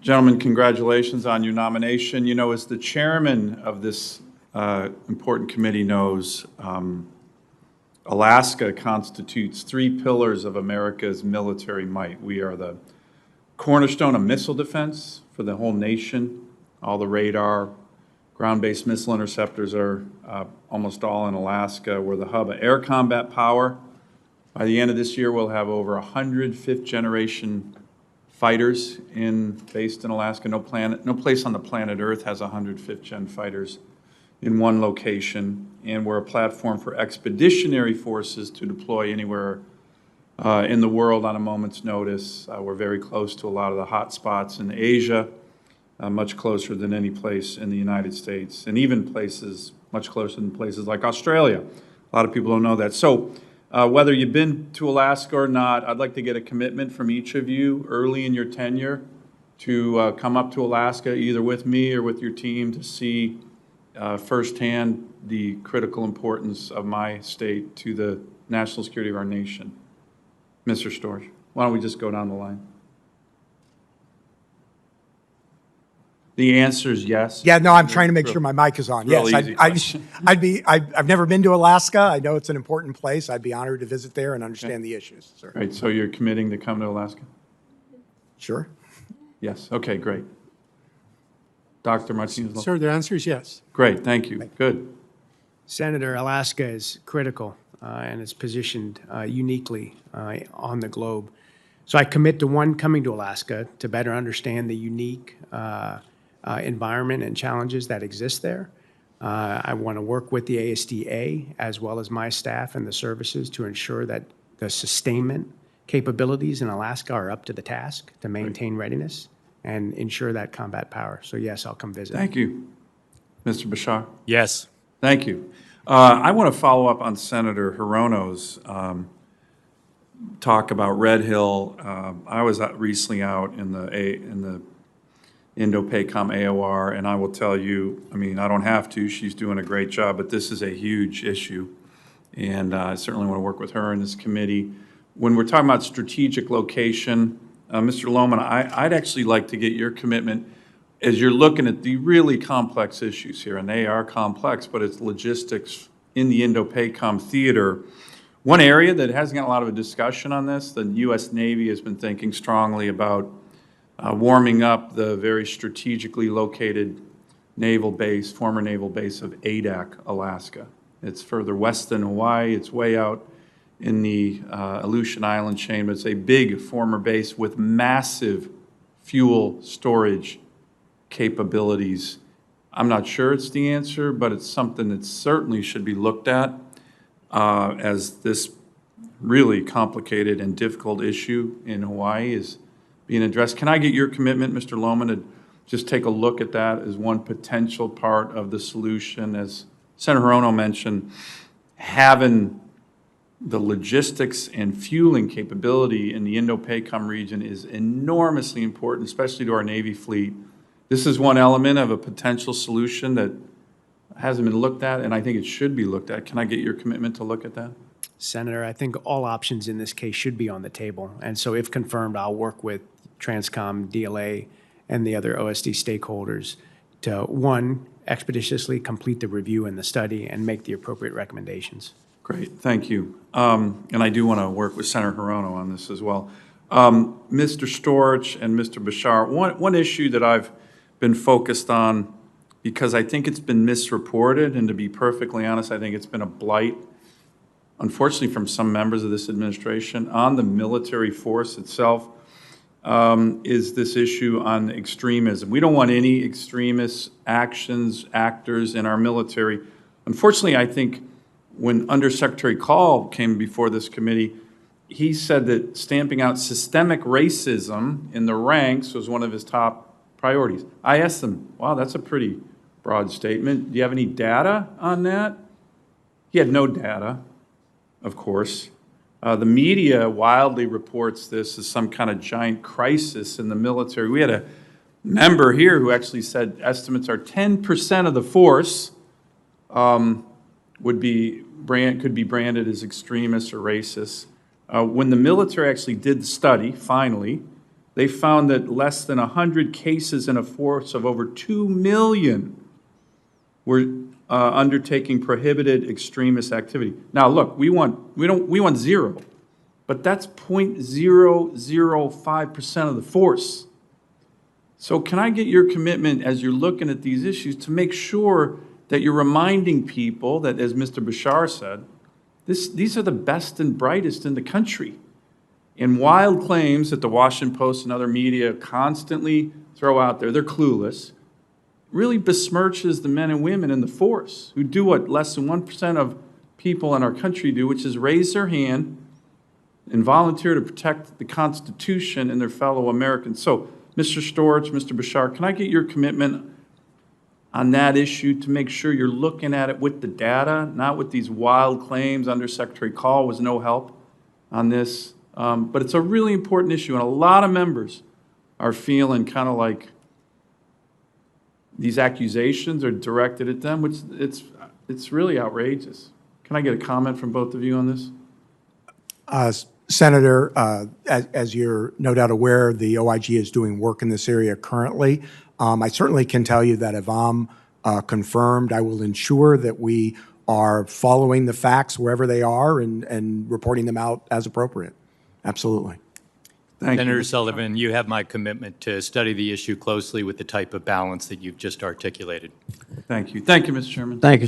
Gentlemen, congratulations on your nomination. You know, as the chairman of this important committee knows, Alaska constitutes 3 pillars of America's military might. We are the cornerstone of missile defense for the whole nation. All the radar, ground-based missile interceptors are almost all in Alaska. We're the hub of air combat power. By the end of this year, we'll have over 100 fifth-generation fighters based in Alaska. No place on the planet Earth has 100 fifth-gen fighters in one location. And we're a platform for expeditionary forces to deploy anywhere in the world on a moment's notice. We're very close to a lot of the hot spots in Asia, much closer than any place in the United States, and even places much closer than places like Australia. A lot of people don't know that. So whether you've been to Alaska or not, I'd like to get a commitment from each of you early in your tenure to come up to Alaska, either with me or with your team, to see firsthand the critical importance of my state to the national security of our nation. Mr. Storch, why don't we just go down the line? The answer is yes. Yeah, no, I'm trying to make sure my mic is on. Yes, I've never been to Alaska. I know it's an important place. I'd be honored to visit there and understand the issues, sir. Right, so you're committing to come to Alaska? Sure. Yes, okay, great. Dr. Martinez? Sir, the answer is yes. Great, thank you, good. Senator, Alaska is critical and is positioned uniquely on the globe. So I commit to, one, coming to Alaska to better understand the unique environment and challenges that exist there. I want to work with the ASDA as well as my staff and the services to ensure that the sustainment capabilities in Alaska are up to the task to maintain readiness and ensure that combat power. So yes, I'll come visit. Thank you. Mr. Bashar? Yes. Thank you. I want to follow up on Senator Hirono's talk about Red Hill. I was recently out in the Indo-PACOM AOR, and I will tell you, I mean, I don't have to, she's doing a great job, but this is a huge issue, and I certainly want to work with her in this committee. When we're talking about strategic location, Mr. Lohman, I'd actually like to get your commitment as you're looking at the really complex issues here, and they are complex, but it's logistics in the Indo-PACOM theater. One area that hasn't got a lot of a discussion on this, the U.S. Navy has been thinking strongly about warming up the very strategically located naval base, former naval base of Adak, Alaska. It's further west than Hawaii. It's way out in the Aleutian Island chain, but it's a big former base with massive fuel storage capabilities. I'm not sure it's the answer, but it's something that certainly should be looked at as this really complicated and difficult issue in Hawaii is being addressed. Can I get your commitment, Mr. Lohman, to just take a look at that as one potential part of the solution? As Senator Hirono mentioned, having the logistics and fueling capability in the Indo-PACOM region is enormously important, especially to our Navy fleet. This is one element of a potential solution that hasn't been looked at, and I think it should be looked at. Can I get your commitment to look at that? Senator, I think all options in this case should be on the table. And so if confirmed, I'll work with Transcom, DLA, and the other OSD stakeholders to, one, expeditiously complete the review and the study and make the appropriate recommendations. Great, thank you. And I do want to work with Senator Hirono on this as well. Mr. Storch and Mr. Bashar, one issue that I've been focused on, because I think it's been misreported, and to be perfectly honest, I think it's been a blight, unfortunately, from some members of this administration on the military force itself, is this issue on extremism. We don't want any extremist actors in our military. Unfortunately, I think when Undersecretary Call came before this committee, he said that stamping out systemic racism in the ranks was one of his top priorities. I asked him, wow, that's a pretty broad statement. Do you have any data on that? He had no data, of course. The media wildly reports this as some kind of giant crisis in the military. We had a member here who actually said estimates are 10% of the force could be branded as extremists or racists. When the military actually did the study, finally, they found that less than 100 cases in a force of over 2 million were undertaking prohibited extremist activity. Now, look, we want zero, but that's 0.005% of the force. So can I get your commitment as you're looking at these issues to make sure that you're reminding people that, as Mr. Bashar said, these are the best and brightest in the country. And wild claims that the Washington Post and other media constantly throw out there, they're clueless, really besmirches the men and women in the force who do what less than 1% of people in our country do, which is raise their hand and volunteer to protect the Constitution and their fellow Americans. So, Mr. Storch, Mr. Bashar, can I get your commitment on that issue to make sure you're looking at it with the data, not with these wild claims? Undersecretary Call was no help on this. But it's a really important issue, and a lot of members are feeling kind of like these accusations are directed at them, which it's really outrageous. Can I get a comment from both of you on this? Senator, as you're no doubt aware, the OIG is doing work in this area currently. I certainly can tell you that if I'm confirmed, I will ensure that we are following the facts wherever they are and reporting them out as appropriate. Absolutely. Thank Senator you. Sullivan, you have my commitment to study the issue closely with the type of balance that you've just articulated. Thank you. Thank you, Mr. Chairman. Thank you.